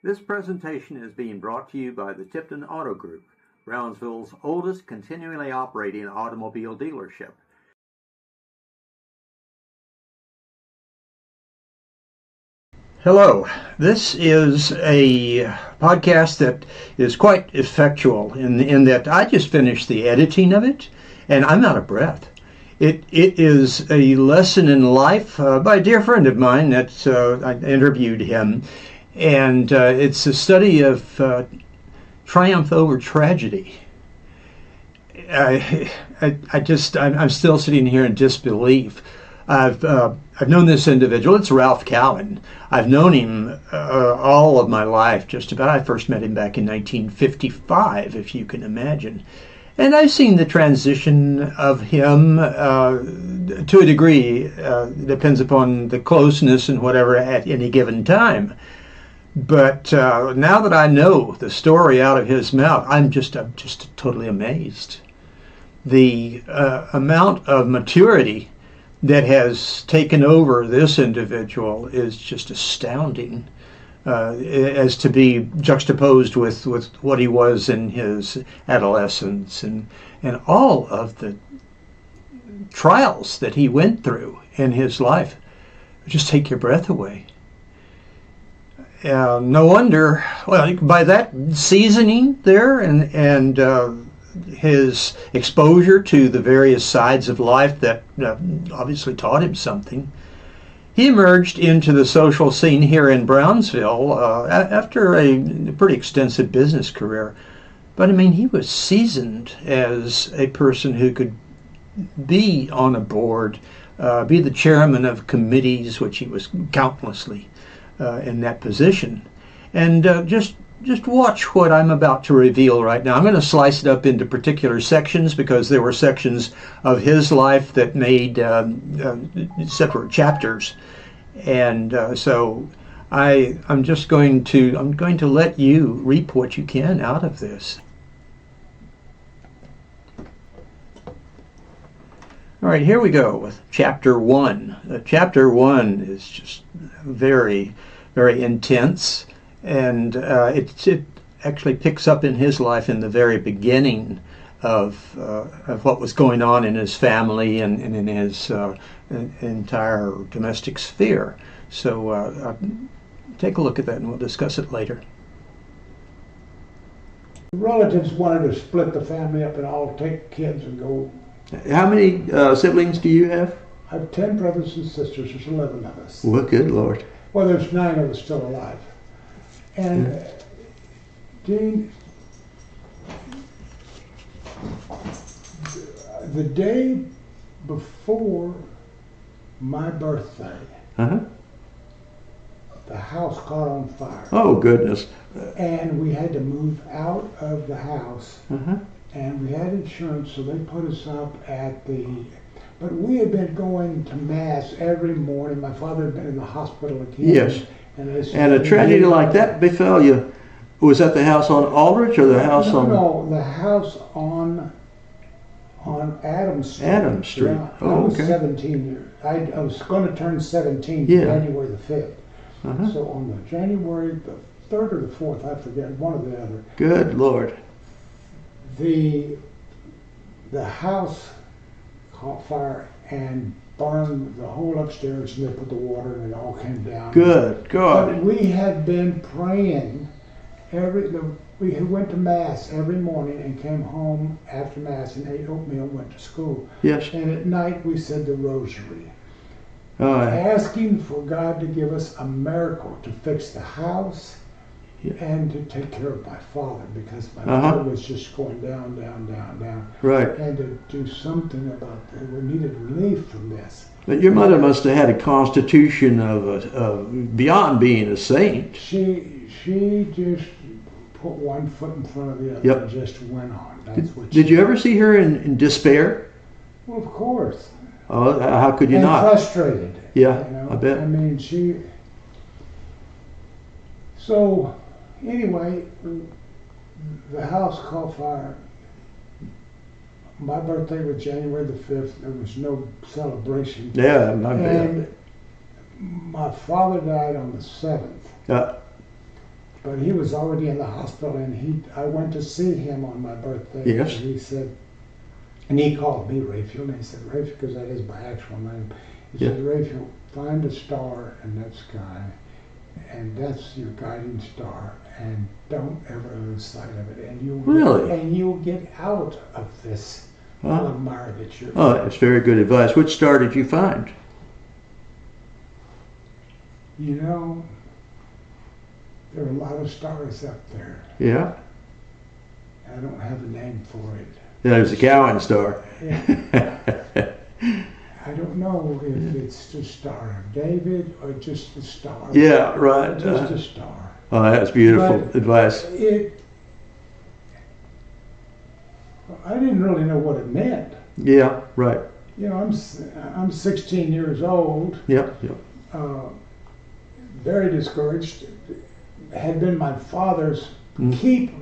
This presentation is being brought to you by the Tipton Auto Group, Brownsville's oldest continually operating automobile dealership. Hello, this is a podcast that is quite effectual in that I just finished the editing of it and I'm out of breath. It is a lesson in life by a dear friend of mine that I interviewed him, and it's a study of triumph over tragedy. I'm still sitting here in disbelief. I've known this individual. It's Ralph Cowen. I've known him all of my life, just about. I first met him back in 1955, if you can imagine. And I've seen the transition of him to a degree. Depends upon the closeness and whatever at any given time. But now that I know the story out of his mouth, I'm just totally amazed. The amount of maturity that has taken over this individual is just astounding, as to be juxtaposed with what he was in his adolescence and all of the trials that he went through in his life. Just take your breath away. No wonder, well, by that seasoning there and his exposure to the various sides of life that obviously taught him something, he emerged into the social scene here in Brownsville after a pretty extensive business career. But I mean, he was seasoned as a person who could be on a board, be the chairman of committees, which he was countlessly in that position. And just watch what I'm about to reveal right now. I'm going to slice it up into particular sections because there were sections of his life that made separate chapters, and so I'm going to let you reap what you can out of this. All right, here we go with chapter 1. Chapter 1 is just very, very intense. And it actually picks up in his life in the very beginning of what was going on in his family and in his entire domestic sphere. So take a look at that and we'll discuss it later. The relatives wanted to split the family up and all take kids and go. How many siblings do you have? I have 10 brothers and sisters. There's 11 of us. Well, good Lord. Well, there's 9 of us still alive. And Dean, the day before my birthday, the house caught on fire. Oh, goodness. And we had to move out of the house. And we had insurance, so they put us up at but we had been going to Mass every morning. My father had been in the hospital again. Yes. And a tragedy like that befell you. Was that the house on Aldrich or the house on? No, the house on Adams Street. Adams Street. Yeah, oh, I was okay. 17 years. I was going to turn 17 January the 5th. So on the January the 3rd or the 4th, I forget, one or the other. Good Lord. The house caught fire and burned the whole upstairs, and they put the water and it all came down. Good God. But we had been praying we went to Mass every morning and came home after Mass and ate oatmeal and went to school. Yes. And at night we said the rosary, asking for God to give us a miracle to fix the house and to take care of my father, because my father was just going down, down, down, down. Right. And to do something about it. We needed relief from this. But your mother must have had a constitution of beyond being a saint. She just put one foot in front of the other and just went on. Did you ever see her in despair? Well, of course. Oh, how could you and not? Frustrated. Yeah, you know? I bet. I mean, So, anyway, the house caught fire. My birthday was January the 5th. There was no celebration. Yeah, I bet. And my father died on the 7th. but he was already in the hospital, and I went to see him on my birthday. Yes. And he said, and he called me Raphael, and he said, Raphael, because that is my actual name. He said, Raphael, find a star in that sky, and that's your guiding star, and don't ever lose sight of it, and you'll get out of this quagmire that you're in. Oh, that's very good advice. Which star did you find? You know, there are a lot of stars up there. Yeah. I don't have a name for it. There's the Cowen star. I don't know if it's the Star of David or just the star. Yeah, right. Just a star. Oh, that's beautiful But advice. I didn't really know what it meant. Yeah, right. You know, I'm 16 years old. Yep. Very discouraged. Had been my father's keep.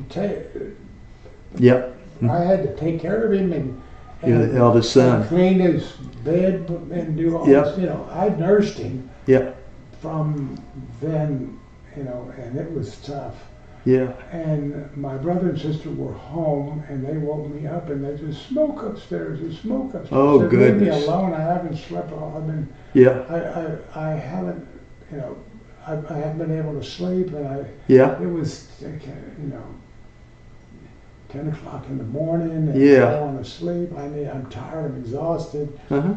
Yep. I had to take care of him and You're the eldest son. Clean his bed and do all this. You know, I nursed him. Yep. From then, you know, and it was tough. Yeah. And my brother and sister were home, and they woke me up, and they just smoke upstairs. There's smoke upstairs. Oh, said, goodness. Leave me alone. I haven't slept. I've been. Yeah. I haven't. You know, I haven't been able to sleep, and Yeah. It was, you know, 10 o'clock in the morning, and Yeah. I want to sleep. I'm tired. I'm exhausted. Uh-huh.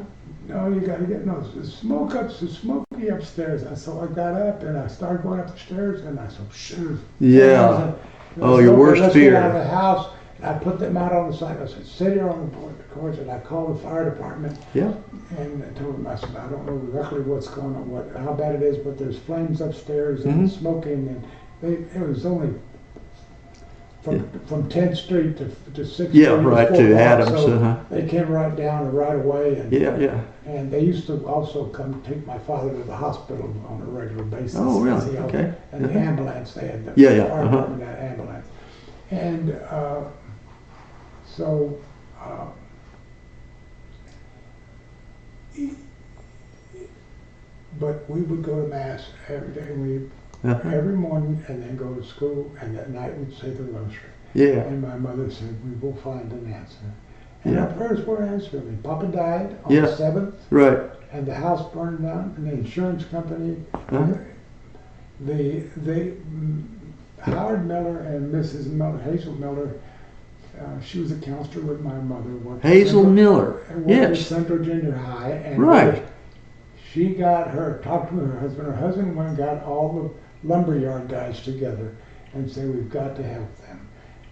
No, you got to get it's smoky upstairs. And so I got up and I started going up the stairs, and I said, shoot. Yeah. Oh, your worst let's fear. Get out of the house. And I put them out on the side. I said, sit here on the porch, and I called the fire department. Yeah. And I told them, I said, I don't know exactly what's going on, how bad it is, but there's flames upstairs and smoking, and it was only from 10th Street to 6th Street. Yeah, right to Adams. So they came right down right away. And, Yeah. And they used to also come take my father to the hospital on a regular basis. Oh, really? Okay. And the ambulance, they had the fire department had ambulance. And so but we would go to Mass every day. Every morning, and then go to school, and at night we'd say the rosary. Yeah. And my mother said, we will find an answer. And our prayers were answered. And Papa died on the 7th. Right. And the house burned down, and the insurance company, Howard Miller and Mrs. Miller, Hazel Miller, she was a counselor with my mother. Hazel Miller, at Central Junior High. And she got talked to her husband. Her husband went and got all the lumberyard guys together and said, we've got to help them.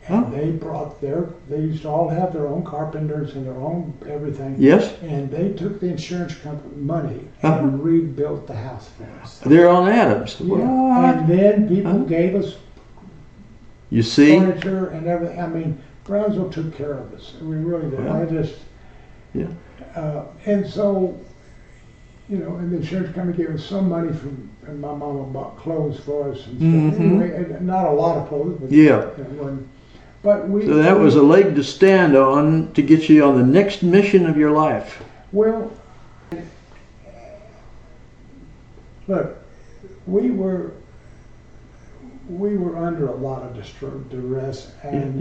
And they brought they used to all have their own carpenters and their own everything. Yes. And they took the insurance company money and rebuilt the house for us. They're on Adams. Yeah. And then people gave us furniture and everything. I mean, Brownsville took care of us. We really did. And so, you know, and the insurance company gave us some money and my mama bought clothes for us and stuff. Anyway, not a lot of clothes, but so that was a leg to stand on to get you on the next mission of your life. Well, look, we were under a lot of duress, and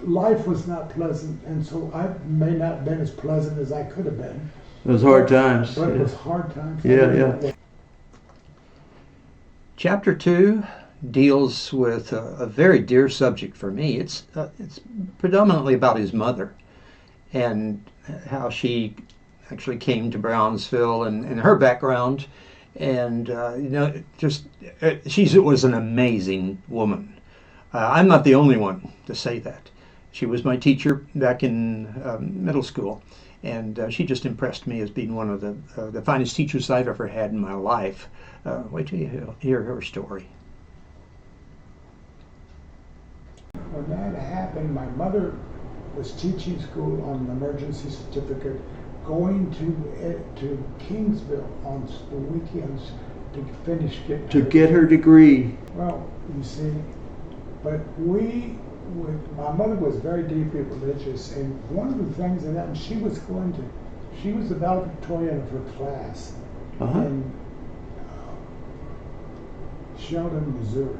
life was not pleasant, and so I may not have been as pleasant as I could have been. It was hard times. But it was hard times. Yeah. Chapter 2 deals with a very dear subject for me. It's predominantly about his mother and how she actually came to Brownsville and her background. And, you know, she was an amazing woman. I'm not the only one to say that. She was my teacher back in middle school, and she just impressed me as being one of the finest teachers I've ever had in my life. Wait till you hear her story. When that happened, my mother was teaching school on an emergency certificate, going to Kingsville on the weekends to get her degree. Well, you see, but my mother was very deeply religious, and one of the things that happened, she was the valedictorian of her class, and Sheldon, Missouri.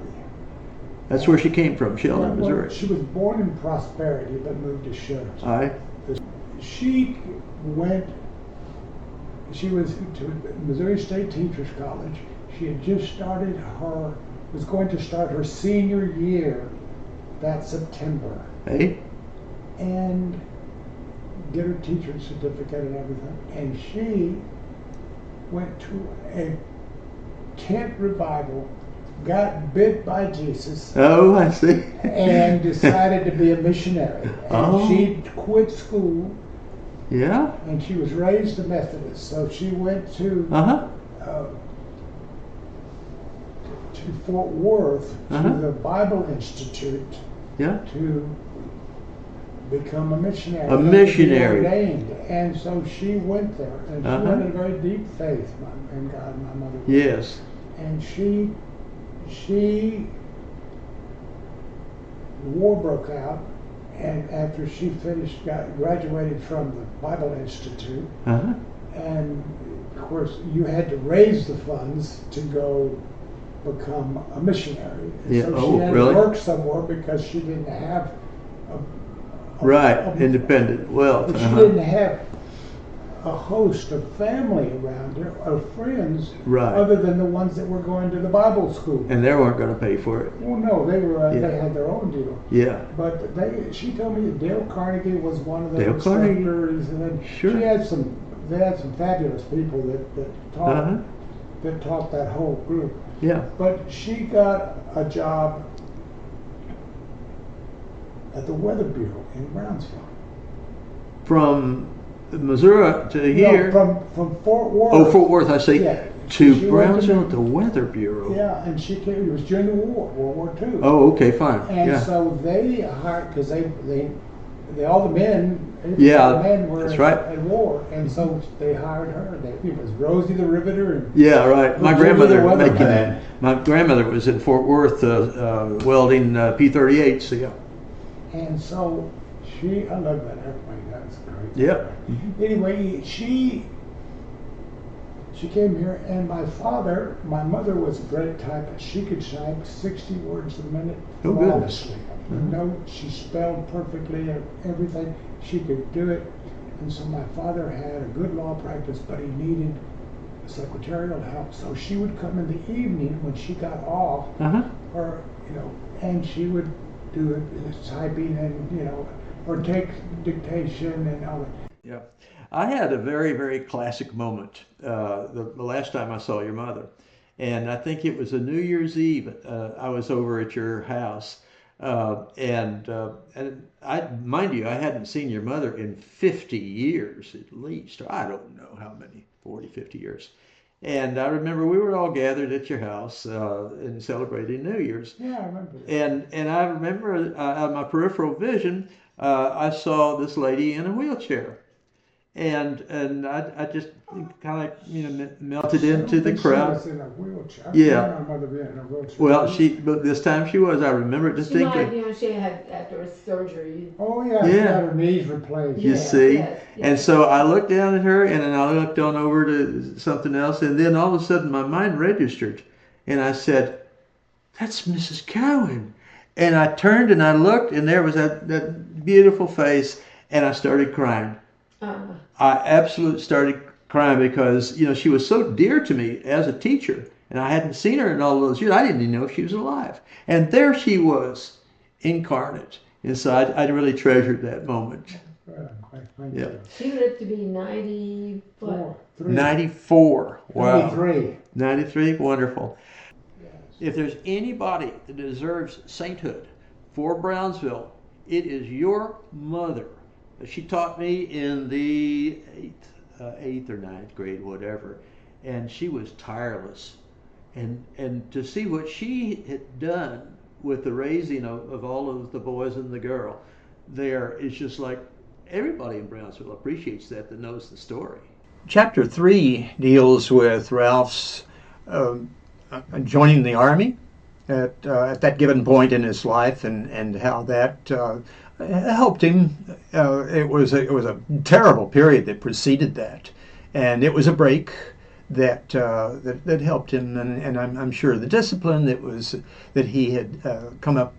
That's where she came from, Sheldon, Well, Missouri. she was born in Prosperity, but moved to Sheldon. All right. She was to Missouri State Teachers College. She had just was going to start her senior year that September. Hey. And get her teacher's certificate and everything. And she went to a tent revival, got bit by Jesus. Oh, I see. And decided to be a missionary. And she quit school. Yeah. And she was raised a Methodist, so she went to Fort Worth to the Bible Institute to become a missionary. A missionary. Ordained. And so she went there, and she had a very deep faith in God, my mother. Yes. And she war broke out, and after she graduated from the Bible Institute, and of course you had to raise the funds to go become a missionary. Yeah. So she had to work somewhere because she didn't have independent wealth. She didn't have a host of family around her, or friends, other than the ones that were going to the Bible school. And they weren't going to pay for it. Well, no, they were. They had their own deal. Yeah. But she told me that Dale Carnegie was one of the Carnegie. instructors, and then Sure. they had some fabulous people that taught that whole group. Yeah. But she got a job at the Weather Bureau in Brownsville. From Missouri to here. No, from Fort Worth. Oh, Fort Worth, I see. Yeah. To Brownsville, the Weather Bureau. Yeah, and she came. It was during the war, World War II. Oh, okay, fine. And so they hired, because they all the men. Yeah, the men were that's right. At war, and so they hired her. It was Rosie the Riveter. And yeah, right. My grandmother was in Fort Worth welding P-38. So yeah. And so I love that airplane. That's great. Yeah. Anyway, she came here, and my mother was a great typist. She could type 60 words a minute flawlessly. She spelled perfectly, everything. She could do it. And so my father had a good law practice, but he needed secretarial help. So she would come in the evening when she got off, and she would do it, typing and, or take dictation and all that. Yeah. I had a very, very classic moment the last time I saw your mother. And I think it was a New Year's Eve. I was over at your house. And mind you, I hadn't seen your mother in 50 years at least. I don't know how many, 40, 50 years. And I remember we were all gathered at your house and celebrating New Year's. Yeah, I remember that. And I remember on my peripheral vision, I saw this lady in a wheelchair. And I just kind of melted into the crowd. She was in a wheelchair. Yeah. My mother being in a wheelchair. Well, but this time she was. I remember it distinctly. She had after a surgery. Oh yeah, she had her knees replaced. You see, and so I looked down at her, and then I looked on over to something else, and then all of a sudden my mind registered, and I said, "That's Mrs. Cowen." And I turned and I looked, and there was that beautiful face, and I started crying. I absolutely started crying because she was so dear to me as a teacher, and I hadn't seen her in all those years. I didn't even know if she was alive, and there she was, incarnate. And so I really treasured that moment. Yeah. She lived to be 94. 94. Wow. 93. 93. Wonderful. Yes. If there's anybody that deserves sainthood for Brownsville, it is your mother. She taught me in the 8th or 9th grade, whatever, and she was tireless. And to see what she had done with the raising of all of the boys and the girl, there is just like everybody in Brownsville appreciates that knows the story. Chapter 3 deals with Ralph's joining the Army at that given point in his life, and how that helped him. It was a terrible period that preceded that, and it was a break that helped him, and I'm sure the discipline that he had come up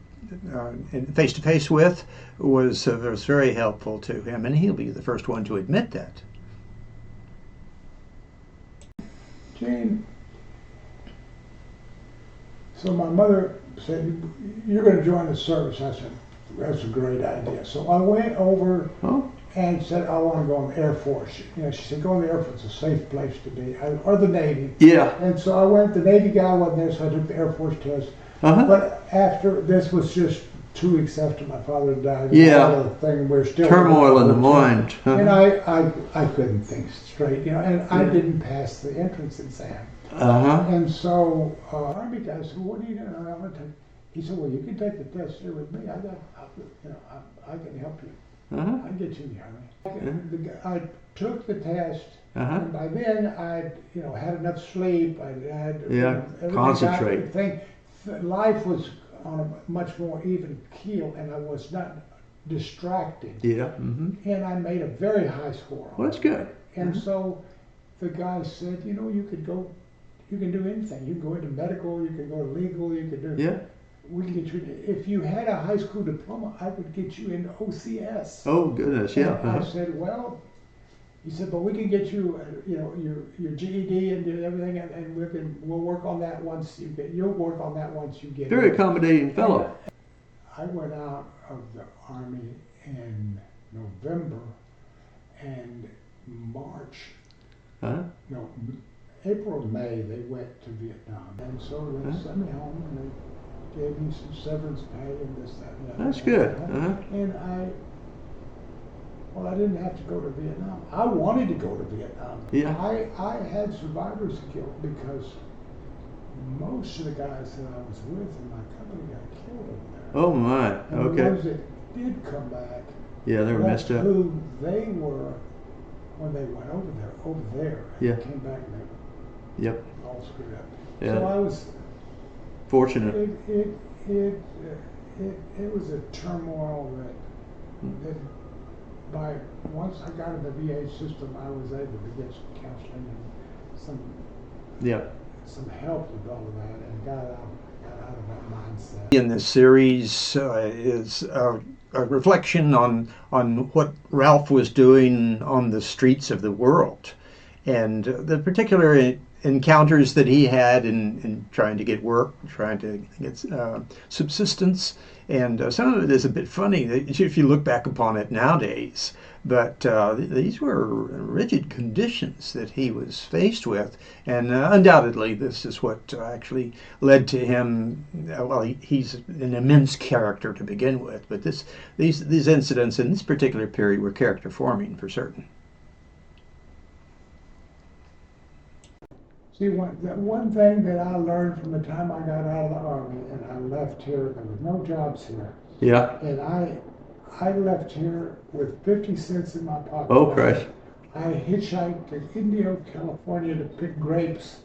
face to face with was very helpful to him, and he'll be the first one to admit that. Gene, so my mother said, "You're going to join the service." I said, "That's a great idea." So I went over and said, "I want to go in the Air Force." She said, "Go in the Air Force, it's a safe place to be," or the Navy. Yeah. And so I went. The Navy guy wasn't there, so I took the Air Force test. But after this was just 2 weeks after my father died. Yeah. Thing we're still turmoil in the mind. And I couldn't think straight, and I didn't pass the entrance exam. And so Army guy said, "What are you doing?" I'm gonna take. He said, "Well, you can take the test here with me. I can help you. I can get you in the Army." I took the test, and by then I had enough sleep. I had concentrate. Life was on a much more even keel, and I was not distracted. Yeah. And I made a very high score. Well, that's good. And so the guy said, "You could go. You can do anything. You can go into medical. You can go to legal. You can do. Yeah. We can get you. If you had a high school diploma, I would get you into OCS." Oh goodness, yeah. And I said, "Well," he said, "but we can get you, your GED and do everything, and we'll work on that once you get. You'll work on that once you get." Very accommodating fellow. I went out of the Army in November, and March. No, April, May, they went to Vietnam, and so they sent me home, and they gave me some severance pay and this, that, and that. That's good. And I didn't have to go to Vietnam. I wanted to go to Vietnam. Yeah. I had survivor's guilt because most of the guys that I was with in my company got killed over there. Oh my. And Okay. the ones that did come back, Yeah, they were messed up. who they were when they went over there, and Yeah. came back and they Yep. were all screwed up. Yeah. So I was Fortunate. It was a turmoil that by once I got in the VA system, I was able to get some counseling and some help with all of that, and got out of that mindset. In this series is a reflection on what Ralph was doing on the streets of the world, and the particular encounters that he had in trying to get work, trying to get subsistence. And some of it is a bit funny if you look back upon it nowadays. But these were rigid conditions that he was faced with. And undoubtedly, this is what actually led to him. Well, he's an immense character to begin with. But these incidents in this particular period were character forming for certain. See, one thing that I learned from the time I got out of the Army and I left here, there was no jobs here. Yeah. And I left here with 50 cents in my pocket. Oh, Christ. I hitchhiked to Indio, California to pick grapes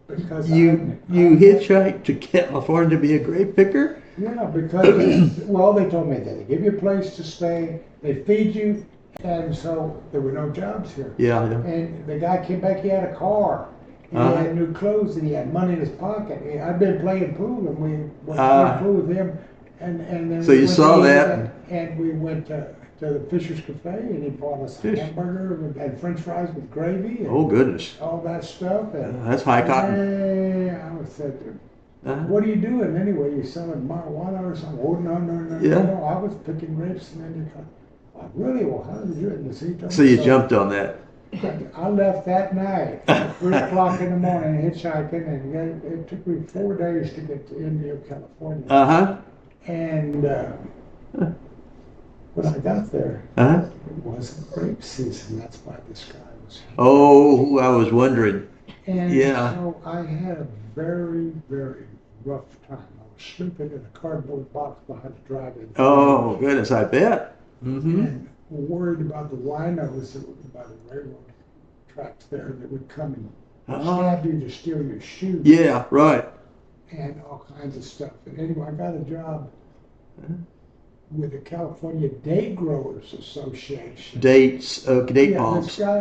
because You hitchhiked to California to be a grape picker? Yeah, because, well, they told me that they give you a place to stay, they feed you, and so there were no jobs here. Yeah. And the guy came back, he had a car. He had new clothes and he had money in his pocket. I'd been playing pool and we went to play pool with him. And then so you saw that? And we went to the Fisher's Cafe and he bought us a hamburger and French fries with gravy. And oh, goodness. all that stuff. And, that's high cotton. I said, "What are you doing anyway? You selling marijuana or something?" "Oh, no. Yeah. No, I was picking grapes." And then "Oh, really? Well, how did you do it?" So you jumped on that. I left that night at 3 o'clock in the morning hitchhiking, and it took me 4 days to get to Indio, California. And when I got there, it wasn't grape season. That's why this guy was here. Oh, I was wondering. And Yeah. so I had a very, very rough time. I was sleeping in a cardboard box behind the drive-in. Oh, goodness, I bet. And worried about the rhinos that would be by the railroad tracks there that would come and stab you to steal your shoes. Yeah, right. And all kinds of stuff. And anyway, I got a job with the California Date Growers Association. Dates, date Yeah, palms. this guy,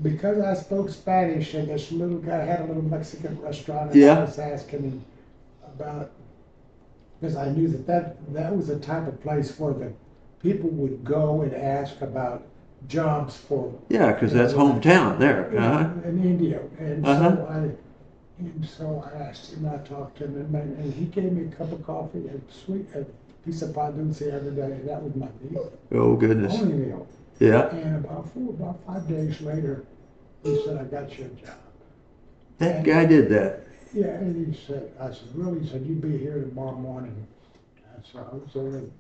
because I spoke Spanish, and this little guy had a little Mexican restaurant, and Yeah. I was asking him about, because I knew that was the type of place where the people would go and ask about jobs for. Yeah, because that's hometown there. In India, and so I asked him, I talked to him, and he gave me a cup of coffee and a piece of pan dulce every day. That was my meal. Oh goodness. Only meal. Yeah. And about 5 days later, he said, "I got you a job." That guy did that. Yeah, and he said, I said, "Really?" He said, "You be here tomorrow morning." And so I was there, and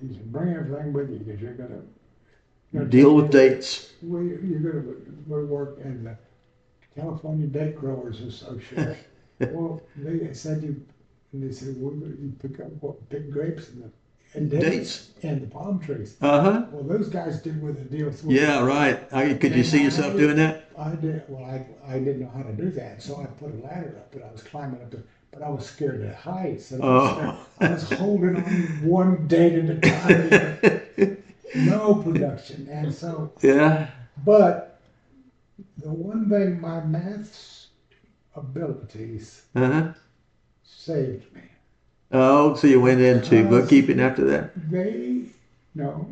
he said, "Bring everything with you because you're gonna Deal with dates. You're gonna work in the California Date Growers Association." Well, they said they said, "Well, you pick grapes and dates and the palm trees." Uh-huh. Well, those guys did with the deals. Yeah, right. Could you see yourself doing that? I did. Well, I didn't know how to do that, so I put a ladder up, and I was climbing up it, but I was scared of heights. So I was holding on one date at a time. No production, and so. Yeah. But the one thing, my maths abilities Uh-huh. saved me. Oh, so you went into bookkeeping after that? No,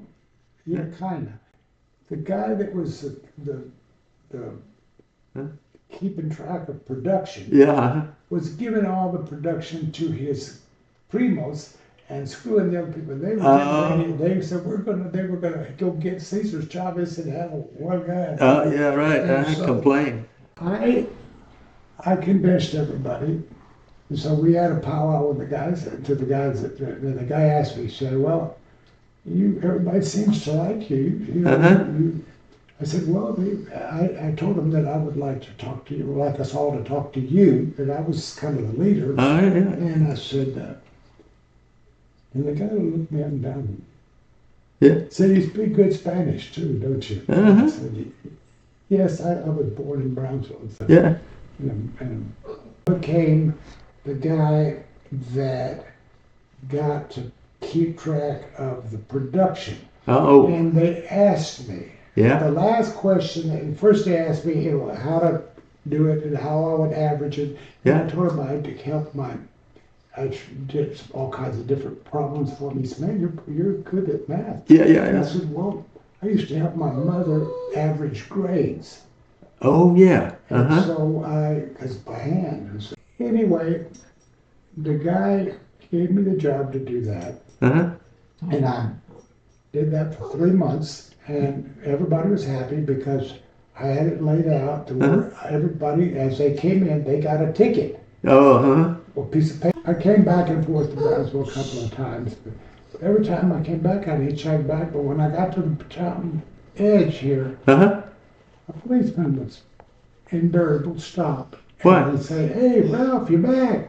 yeah, kind of. The guy that was the keeping track of production Yeah. was giving all the production to his primos and screwing the other people. They were getting ready. They said they were gonna go get Cesar Chavez and have one guy. Oh, yeah, right. And so Complain. I convinced everybody. And so we had a powwow with the guys. The guy asked me, he said, "Well, everybody seems to like you. You know, I said, "Well, I told him that I would like to talk to you, like us all to talk to you, that I was kind of the leader." Oh, yeah. And I said, and the guy looked me up and down. Yeah. Said, "You speak good Spanish too, don't you?" I said, "Yes, I was born in Brownsville." So, Yeah. and became the guy that got to keep track of the production. Oh. And they asked me. Yeah. The last question, and first they asked me, how to do it and how I would average it. And I told them I had to help I did all kinds of different problems for me. He said, "Man, you're good at math." Yeah. And I said, "Well, I used to help my mother average grades." Oh, yeah. And so because by hand. And so, anyway, the guy gave me the job to do that. And I did that for 3 months, and everybody was happy because I had it laid out to where everybody, as they came in, they got a ticket. Oh, A piece of paper. I came back and forth to Brownsville a couple of times. But every time I came back, I'd hitchhike back. But when I got to the town edge here, a policeman was invariable stop. What? And he'd say, "Hey, Ralph, you're back.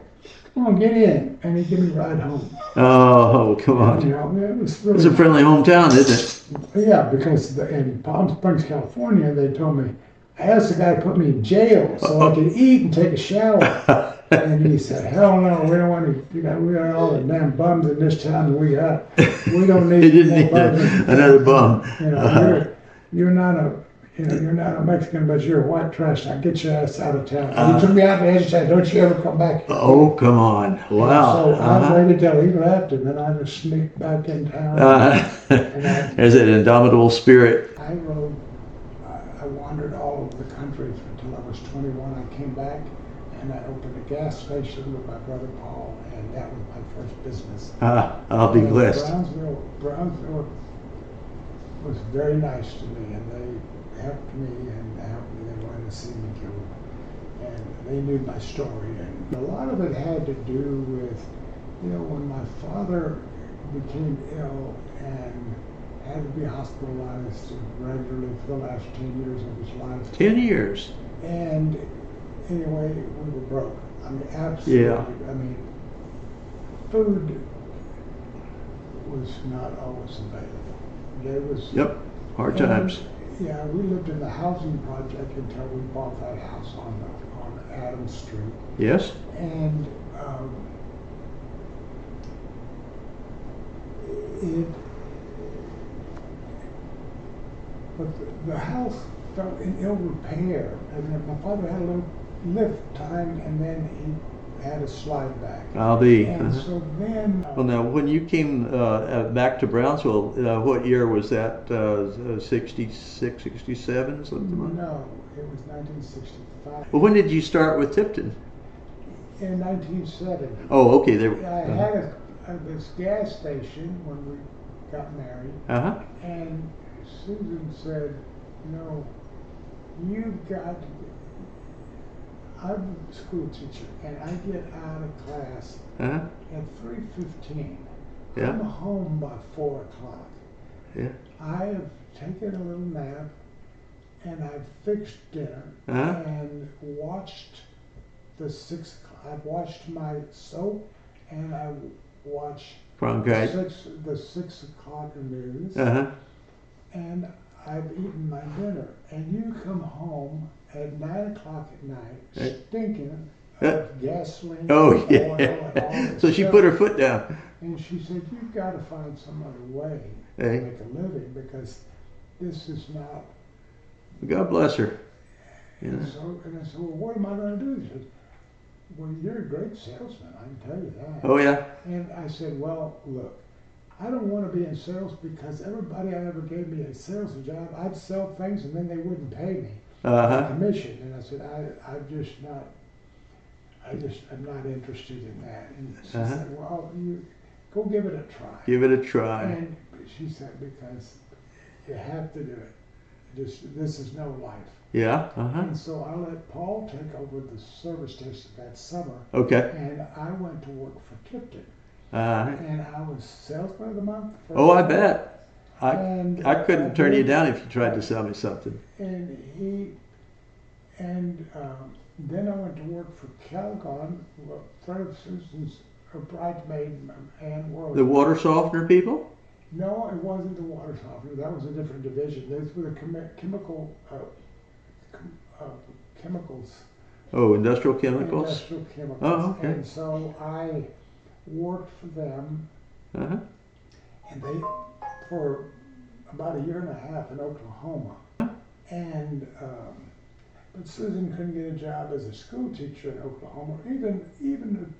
Come on, get in." And he'd give me a ride home. Oh, come on. You know, it was really, It's a friendly hometown, isn't it? yeah, because in Palm Springs, California, they told me, I asked the guy to put me in jail so I could eat and take a shower. And he said, "Hell no, we don't want to. We got all the damn bums in this town that we got. We don't need He didn't more need bums." another bum. You know, you're not a Mexican, but you're a white trash. Now get your ass out of town." He took me out to the edge and said, "Don't you ever come back here." Oh, come on. Wow. So I waited till he left, and then I just sneaked back in town. There's that indomitable spirit. I wandered all over the country until I was 21. I came back and I opened a gas station with my brother Paul, and that was my first business. I'll be blessed. Brownsville was very nice to me, and they helped me and helped me. They wanted to see me go, and they knew my story. And a lot of it had to do with, when my father became ill and had to be hospitalized regularly for the last 10 years of his life. 10 years. And anyway, we were broke. I mean, absolutely. Yeah. I mean, food was not always available. There was. Yep. Hard times. Yeah, we lived in the housing project until we bought that house on Adams Street. Yes. And it, but the house fell in ill repair, and then my father had a little lift time, and then he had a slide back. I'll be. And so then. Well, now, when you came back to Brownsville, what year was that? 66, 67, something like that? No, it was 1965. Well, when did you start with Tipton? In 1970. Oh, okay. I had this gas station when we got married, and Susan said, you know, you've got to I'm a school teacher, and I get out of class at 3:15. Yeah. I'm home by 4 o'clock. Yeah. I have taken a little nap, and I've fixed dinner and watched the 6 o'clock. I've watched my soap, and I watched the 6 o'clock news, and I've eaten my dinner. And you come home at 9 o'clock at night, stinking of gasoline, oh, yeah. oil, and all this So she stuff. put her foot down. And she said, "You've got to find some other way to Hey. make a living, because this is not." God bless her. Yeah. And I said, "Well, what am I going to do?" She said, "Well, you're a great salesman, I can tell you that." Oh, yeah. And I said, "Well, look, I don't want to be in sales, because everybody I ever gave me a sales job, I'd sell things and then they wouldn't pay me commission." And I said, I'm not interested in that." And she said, "Well, you go give it a try." Give it a try. And she said, "Because you have to do it. This is no life." Yeah. And so I let Paul take over the service station that summer. Okay. And I went to work for Tipton. Uh-huh. And I was salesman of the month. Oh, I bet. And I couldn't turn you down if you tried to sell me something. Then I went to work for Calgon, Fred Susan's bridesmaid, Ann World. The water softener people? No, it wasn't the water softener. That was a different division. Those were the chemicals. Oh, industrial chemicals? Industrial chemicals. Oh, okay. And so I worked for them, and they, for about a year and a half in Oklahoma. And but Susan couldn't get a job as a school teacher in Oklahoma. Even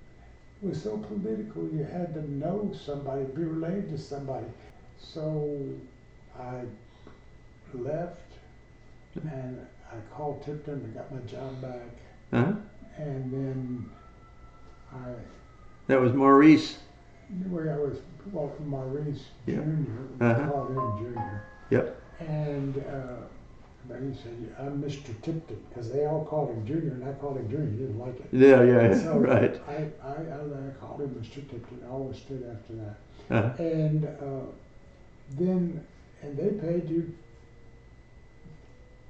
it was so political, you had to know somebody, be related to somebody. So I left, and I called Tipton and got my job back. And then that was Maurice. Maurice Yeah. Jr. We called him Junior. Yep. And but he said, "I'm Mr. Tipton," because they all called him Junior, and I called him Junior. He didn't like it. Yeah, So right. I called him Mr. Tipton. I always stood after that. And then they paid you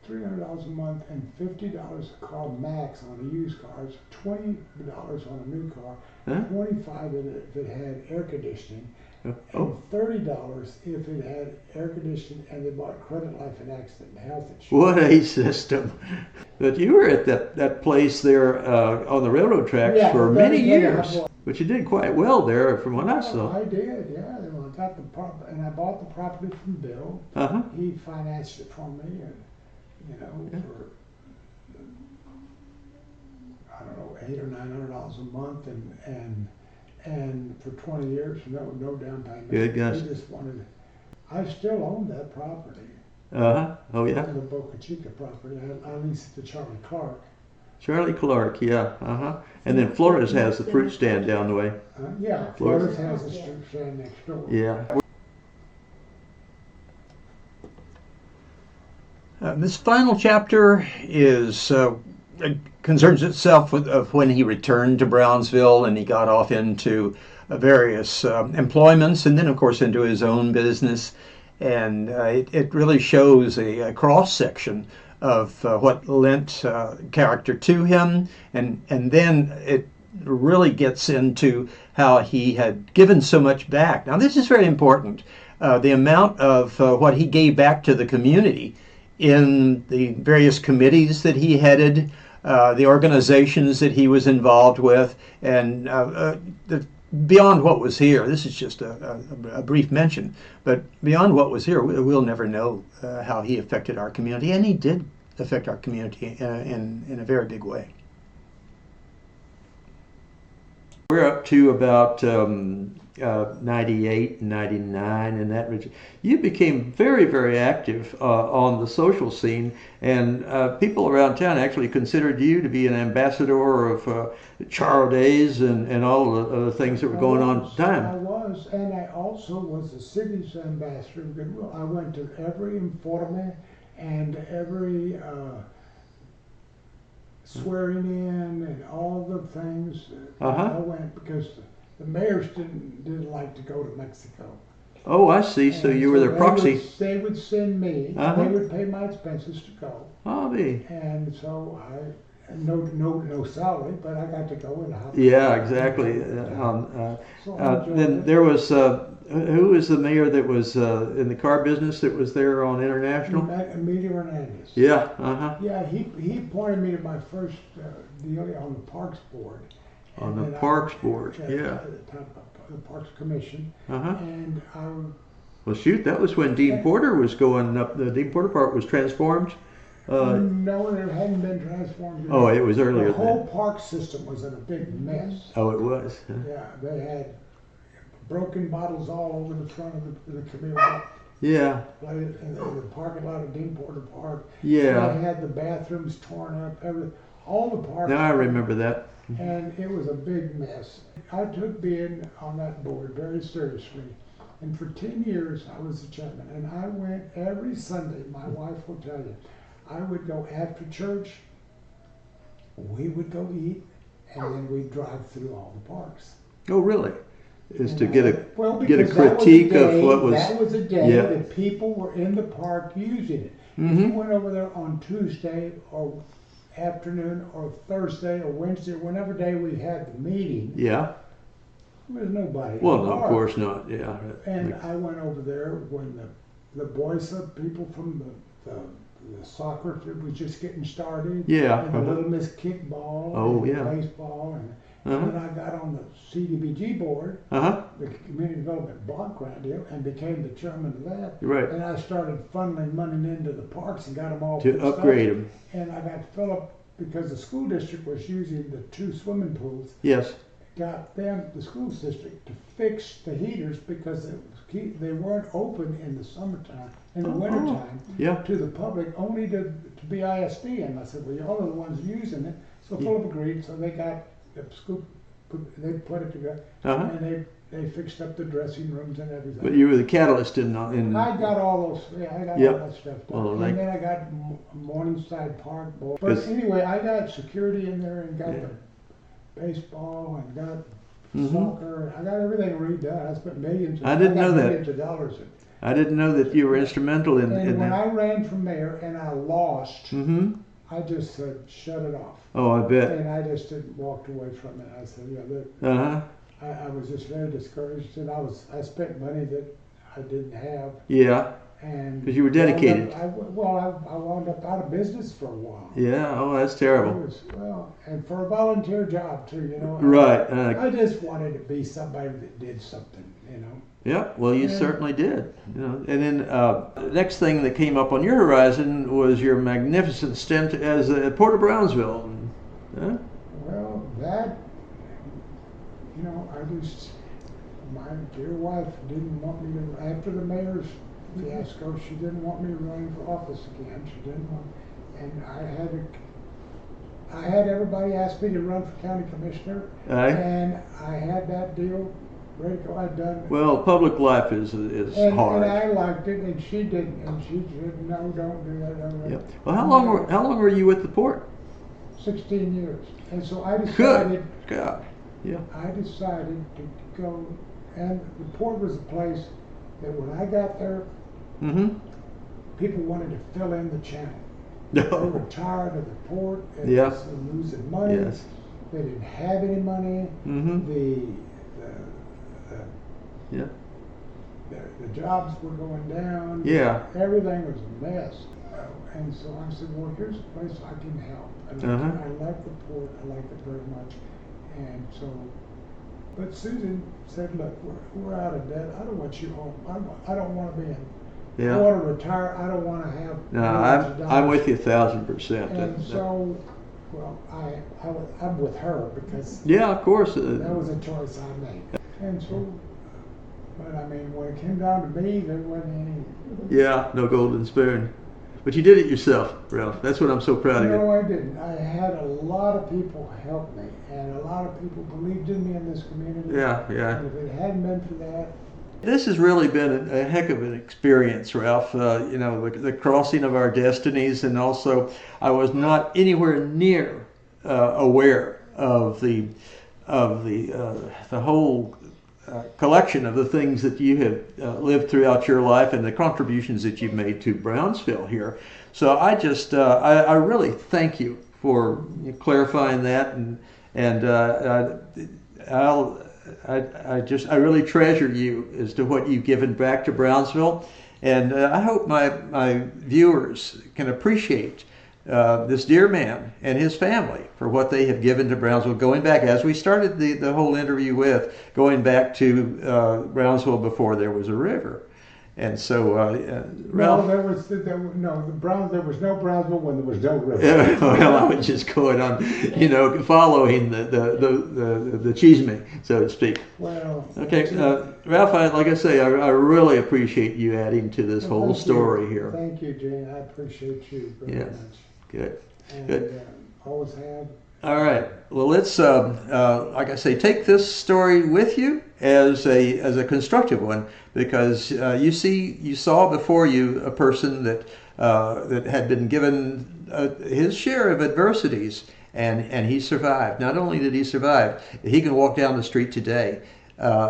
$300 a month and $50 a car max on a used car. It's $20 on a new car, $25 if it had air conditioning, and $30 if it had air conditioning and they bought credit, life, and accident and health insurance. What a system! But you were at that place there on the railroad tracks for many years. But you did quite well there, from what I saw. I did, yeah. I got the and I bought the property from Bill. He financed it for me, and for I don't know, $800 or $900 a month, and for 20 years, no down payment. Good gosh. He just wanted. I still own that property. Oh yeah. The Boca Chica property. I leased it to Charlie Clark. Charlie Clark, yeah. And then Flores has the fruit stand down the way. Yeah, Flores has the fruit stand next door. Yeah. This final chapter is concerns itself with when he returned to Brownsville and he got off into various employments, and then of course into his own business, and it really shows a cross section of what lent character to him, and then it really gets into how he had given so much back. Now this is very important, the amount of what he gave back to the community in the various committees that he headed, the organizations that he was involved with, and the beyond what was here, this is just a brief mention, but beyond what was here, we'll never know how he affected our community, and he did affect our community in a very big way. We're up to about 98, 99 in that region. You became very, very active on the social scene, and people around town actually considered you to be an ambassador of Charo Days and all the things that were going on at the time. I was, and I also was the city's ambassador of goodwill. I went to every informe and every swearing in and all the things. I went because the mayors didn't like to go to Mexico. Oh, I see. So you were their proxy. They would send me. They would pay my expenses to go. Oh, me. And so no salary, but I got to go and help. Yeah, exactly. Then there was who was the mayor that was in the car business that was there on International? Emilio Hernandez. Yeah. Yeah, he appointed me to my first deal on the Parks Board. On the Parks Board, yeah. The Parks Commission. And well, shoot, that was when Dean Porter was going up. The Dean Porter Park was transformed. No, it hadn't been transformed yet. Oh, it was earlier. The whole park system was in a big mess. Oh, it was. Yeah, they had broken bottles all over the front of the community. Yeah. In the parking lot of Dean Porter Park. Yeah. They had the bathrooms torn up. All the parks. Now I remember that. And it was a big mess. I took being on that board very seriously. And for 10 years, I was the chairman. And I went every Sunday, my wife will tell you, I would go after church, we would go eat, and then we'd drive through all the parks. Oh, really? Is And to get a critique of what was. That was a day that people were in the park using it. If you went over there on Tuesday or afternoon or Thursday or Wednesday, or whenever day we had the meeting, Yeah. there was nobody. Well, in the no, of park. course not. Yeah. And I went over there when the boys, people from the soccer was just getting started. Yeah. And the Little Miss kickball. Oh, and yeah. Baseball. And then I got on the CDBG board, the Community Development Block Grant deal, and became the chairman of that. Right. And I started funneling money into the parks and got them all To fixed up. upgrade them. And I got Philip, because the school district was using the 2 swimming pools, Yes. got them, the school district, to fix the heaters because they weren't open in the summertime, in the wintertime, to the public, only to BISD. And I said, well, y'all are the ones using it. So Philip agreed, so they got the school, they put it together, and they fixed up the dressing rooms and everything. But you were the catalyst in. I got all those, I got all that stuff done. Well, and then I got Morningside Park Board. But anyway, I got security in there and got the baseball and got soccer. I got everything redone. I spent millions. I didn't know that. Millions of dollars. I didn't know that you were instrumental in And when that. I ran for mayor and I lost, I just said, shut it off. Oh, I bet. And I just walked away from it. I said, look, I was just very discouraged, and I spent money that I didn't have. Yeah. And because you were dedicated. I wound up out of business for a while. Yeah. Oh, that's terrible. And for a volunteer job too, Right. I just wanted to be somebody that did something, Yeah. Well, you certainly did. And then the next thing that came up on your horizon was your magnificent stint as a Port of Brownsville. Well, that, my dear wife didn't want me to, after the mayor's fiasco, she didn't want me running for office again. She didn't want, and I had everybody ask me to run for county commissioner, and I had that deal ready to go. I'd done. Well, public life is hard. And I liked it, and she didn't, and she said, no, don't do that. Don't. Yep. Well, how long were you with the port? 16 years, and so I decided. Good God. Yeah. I decided to go, and the port was a place that when I got there, people wanted to fill in the channel. They were tired of the port. It was losing money. Yes. They didn't have any money. The jobs were going down. Yeah. Everything was a mess. And so I said, well, here's a place I can help. And I like the port. I like it very much. And so But Susan said, look, we're out of debt. I don't want you home. I don't want to be in. Yeah. I want to retire. I don't want to have. No, millions of I'm dollars. with you 1,000%. And so, well, I'm with her because yeah, of course. that was a choice I made. And so, but I mean, when it came down to me, there wasn't any. Yeah, no golden spoon. But you did it yourself, Ralph. That's what I'm so proud of you. No, I didn't. I had a lot of people help me, and a lot of people believed in me in this community. Yeah, yeah. And if it hadn't been for that, This has really been a heck of an experience, Ralph. You know, the crossing of our destinies, and also I was not anywhere near aware of the whole collection of the things that you have lived throughout your life and the contributions that you've made to Brownsville here. So I just I really thank you for clarifying that, and I really treasure you as to what you've given back to Brownsville, and I hope my viewers can appreciate this dear man and his family for what they have given to Brownsville, going back, as we started the whole interview with, going back to Brownsville before there was a river. And so, Ralph. there was no Brownsville when there was no river. Well, I was just going on, you know, following the chisme, so to speak. Well, Okay, Ralph, like I say, I really appreciate you adding to this whole story here. Thank you, Jane. I appreciate you very Yes. much. Good. And Good. Always have. All right. Well, let's, like I say, take this story with you as a constructive one, because you saw before you a person that had been given his share of adversities, and he survived. Not only did he survive, he can walk down the street today.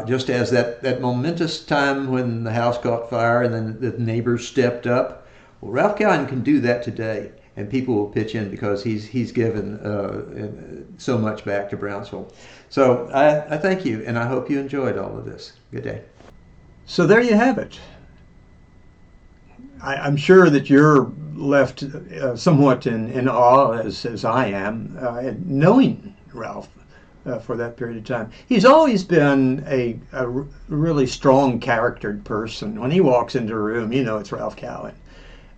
Just as that momentous time when the house caught fire and then the neighbors stepped up. Well, Ralph Cowen can do that today, and people will pitch in because he's given so much back to Brownsville. So I thank you, and I hope you enjoyed all of this. Good day. So there you have it. I'm sure that you're left somewhat in awe, as I am, knowing Ralph for that period of time. He's always been a really strong charactered person. When he walks into a room, you know it's Ralph Cowen.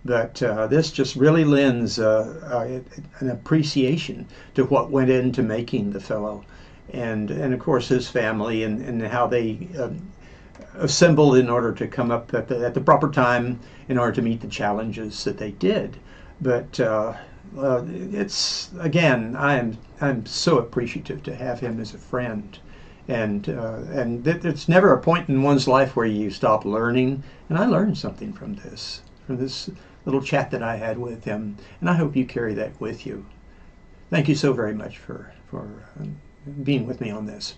But this just really lends an appreciation to what went into making the fellow, and of course his family and how they assembled in order to come up at the proper time in order to meet the challenges that they did. But it's, again, I'm so appreciative to have him as a friend, and it's never a point in one's life where you stop learning. And I learned something from this little chat that I had with him, and I hope you carry that with you. Thank you so very much for being with me on this.